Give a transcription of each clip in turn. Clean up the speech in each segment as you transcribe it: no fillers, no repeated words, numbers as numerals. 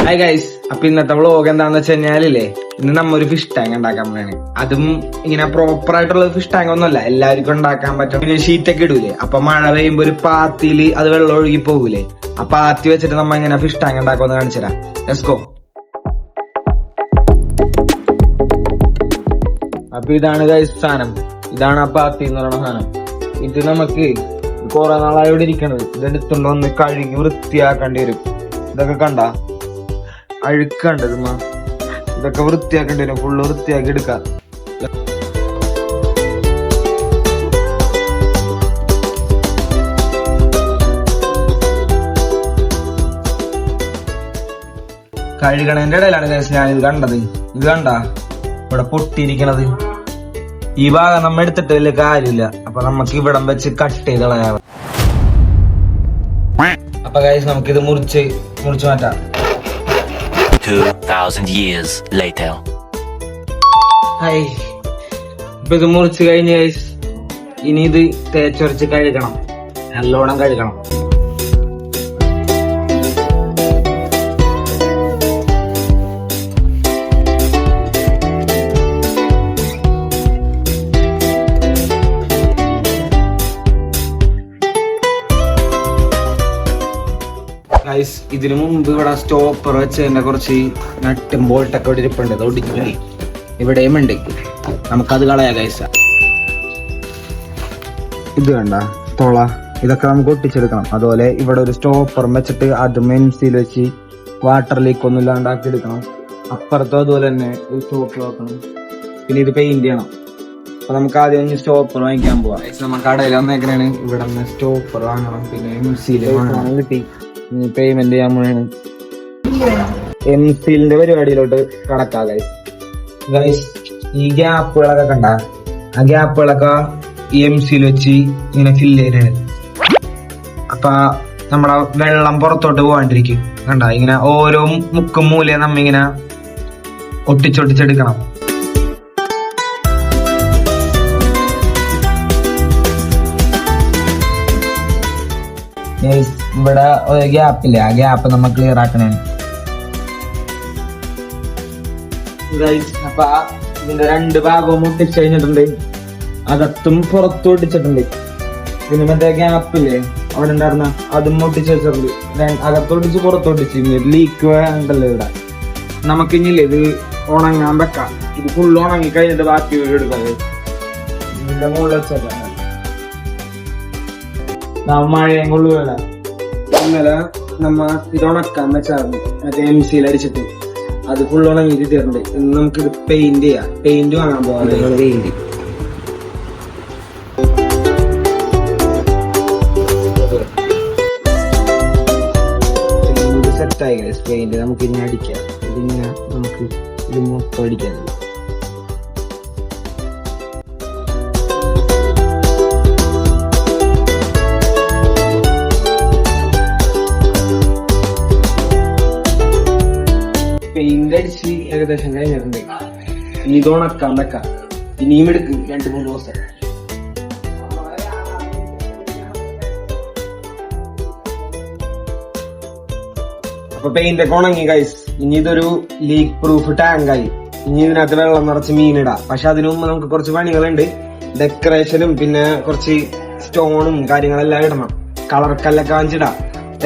Hi guys, അപ്പൊ ഇന്നത്തെ vlog എന്താന്ന് വെച്ച് കഴിഞ്ഞാലില്ലേ, ഇന്ന് നമ്മ ഒരു ഫിഷ് ടാങ്ക് ഉണ്ടാക്കാൻ പോണാണ്. അതും ഇങ്ങനെ പ്രോപ്പർ ആയിട്ടുള്ള ഫിഷ് ടാങ്ക് ഒന്നുമല്ല, എല്ലാവർക്കും ഉണ്ടാക്കാൻ പറ്റും. പിന്നെ ഷീറ്റൊക്കെ ഇടൂലേ, അപ്പൊ മഴ പെയ്യുമ്പോ ഒരു പാത്തിയില് അത് വെള്ളം ഒഴുകി പോകൂലേ, ആ പാത്തി വെച്ചിട്ട് നമ്മ ഇങ്ങനെ ഫിഷ് ടാങ്ക് ഉണ്ടാക്കുമെന്ന് കാണിച്ചുതരാം. Let's go. അപ്പൊ ഇതാണ് ഗൈസ് സാധനം, ഇതാണ് ആ പാത്തി എന്ന് പറയുന്ന സാധനം. ഇത് നമുക്ക് കുറെ നാളായി ഇവിടെ ഇരിക്കണത്. ഇതെടുത്തുകൊണ്ട് ഒന്ന് കഴുകി വൃത്തിയാക്കേണ്ടി വരും. ഇതൊക്കെ കണ്ട അഴുക്കണ്ടത്, ഇതൊക്കെ വൃത്തിയാക്കേണ്ടി വരും. ഫുള്ള് വൃത്തിയാക്കി എടുക്കാം. കഴുകണേന്റെ ഇടയിലാണ് കേസ് ഞാൻ ഇത് കണ്ടത്. ഇത് കണ്ട ഇവിടെ പൊട്ടിയിരിക്കണത്. ഈ ഭാഗം നമ്മ എടുത്തിട്ട് വലിയ കാര്യമില്ല, അപ്പൊ നമുക്ക് ഇവിടം വെച്ച് കട്ട് ചെയ്ത് കളയാം. അപ്പൊ ഗൈസ് നമുക്കിത് മുറിച്ച് മാറ്റാം. 2000 years later. ഹായ്, ഇപ്പൊ ഇത് മുറിച്ച് കഴിഞ്ഞ ഗൈസ്, ഇനി ഇത് തേച്ചൊരച്ച് കഴുകണം, നല്ലോണം കഴുകണം. ഇതിനു മുമ്പ് ഇവിടെ സ്റ്റോപ്പർ വെച്ചതിന്റെ കുറച്ച് നട്ടും ബോൾട്ടൊക്കെ ഇവിടെ ഇരിപ്പുണ്ട്. അത് ഒടിഞ്ഞു ഇവിടെയും ഉണ്ട്, നമുക്കത് കളയാ ഗൈസ. ഇത് വേണ്ട തോള, ഇതൊക്കെ നമുക്ക് ഒട്ടിച്ചെടുക്കണം. അതുപോലെ ഇവിടെ ഒരു സ്റ്റോപ്പർ വെച്ചിട്ട് അത് മെൻസിൽ വെച്ച് വാട്ടർ ലീക്ക് ഒന്നും ഇല്ലാണ്ടാക്കി എടുക്കണം. അപ്പുറത്തും അതുപോലെ തന്നെ ഒരു സ്റ്റോപ്പർ വെക്കണം. പിന്നെ ഇത് പെയിന്റ് ചെയ്യണം. അപ്പൊ നമുക്ക് ആദ്യം ഒന്ന് സ്റ്റോപ്പർ വാങ്ങിക്കാൻ പോവാം. നമുക്ക് കടയിൽ വന്നേക്കണാണ്, ഇവിടെ നിന്ന് സ്റ്റോപ്പർ വാങ്ങണം. പിന്നെ എംസിയിൽ കിട്ടി പേയ്മെന്റ് ചെയ്യാൻ പോണാണ്. എംസിലിന്റെ പരിപാടിയിലോട്ട് കടക്കാം ഗൈസ്. ഈ ഗ്യാപ്പുകളൊക്കെ കണ്ട, ആ ഗ്യാപ്പുകളൊക്കെ ഈ എംസിയിൽ വെച്ച് ഇങ്ങനെ ഫില്ല് ചെയ്യുന്നത്. അപ്പൊ നമ്മുടെ വെള്ളം പുറത്തോട്ട് പോകാണ്ടിരിക്കും. കണ്ട, ഇങ്ങനെ ഓരോ മുക്കും മൂലയും നമ്മ ഇങ്ങനെ ഒട്ടിച്ചൊട്ടിച്ചെടുക്കണം. ഇവിടെ ഒരു ഗ്യാപ്പില്ലേ, ആ ഗ്യാപ്പ് നമ്മൾ ക്ലിയർ ആക്കണേ. അപ്പൊ ഇതിന്റെ രണ്ട് ഭാഗവും ഒട്ടിച്ച് കഴിഞ്ഞിട്ടുണ്ട്, അകത്തും പുറത്തും ഒട്ടിച്ചിട്ടുണ്ട്. പിന്നെ മറ്റേ ഗ്യാപ്പില്ലേ അവിടെ ഉണ്ടായിരുന്ന അതും ഒട്ടിച്ച് വെച്ചിട്ടുണ്ട്. അകത്തൊട്ടിച്ച് പുറത്തൊട്ടിച്ച്. ലീക്ക് വേണ്ടല്ലോ ഇവിടെ. നമുക്കിഞ്ഞില്ലേ ഇത് ഉണങ്ങാൻ വെക്കാം. ഇത് ഫുള്ള് ഉണങ്ങി കഴിഞ്ഞിട്ട് ബാക്കി എടുക്കാം. ഇതിന്റെ മുകളിൽ വെച്ചല്ല മഴയും കൊള്ളുകയല്ല. ഇന്നലെ നമ്മ ഇത് ഉണക്കാൻ വെച്ചായിരുന്നു, മറ്റേ എംസിയിൽ അടിച്ചിട്ട്. അത് ഫുൾ ഉണങ്ങിയിട്ട് തീർന്നുണ്ട്. ഇന്ന് നമുക്ക് ഇത് പെയിന്റ് ചെയ്യാം. പെയിന്റ് വാങ്ങാൻ പോവാം. പെയിന്റ് സെറ്റായി. പെയിന്റ് നമുക്ക് ഇനി അടിക്കാം. ഇതിങ്ങനെ നമുക്ക് ഇത് മൊത്തം അടിക്കാൻ. പെയിന്റ് അടിച്ച് ഏകദേശം കഴിഞ്ഞിട്ടുണ്ട്. ഇനി ഇത് ഉണക്കാൻ വെക്കാം. ഇനിയും എടുക്കും 2-3 ദിവസം. അപ്പൊ പെയിന്റ് ഒക്കെ ഉണങ്ങി ഗൈസ്. ഇനി ഇതൊരു ലീക്ക് പ്രൂഫ് ടാങ്ക് ആയി. ഇനി ഇതിനകത്ത് വെള്ളം നിറച്ച് മീനിടാം. പക്ഷെ അതിനു മുമ്പ് നമുക്ക് കുറച്ച് പണികളുണ്ട്. ഡെക്കറേഷനും പിന്നെ കുറച്ച് സ്റ്റോണും കാര്യങ്ങളെല്ലാം ഇടണം. കളർ കല്ലൊക്കെ വാങ്ങിച്ചിടാം.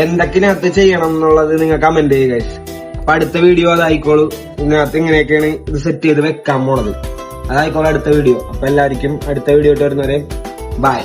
എന്തൊക്കെയാകത്ത് ചെയ്യണം എന്നുള്ളത് നിങ്ങൾ കമന്റ് ചെയ്യുക ഗൈസ്. അപ്പൊ അടുത്ത വീഡിയോ അതായിക്കോളൂ. ഇതിനകത്ത് ഇങ്ങനെയൊക്കെയാണ് ഇത് സെറ്റ് ചെയ്ത് വെക്കാൻ പോണത്. അതായിക്കോളൂ അടുത്ത വീഡിയോ. അപ്പൊ എല്ലാവർക്കും അടുത്ത വീഡിയോ ആയിട്ട് വരുന്നവരെ ബൈ.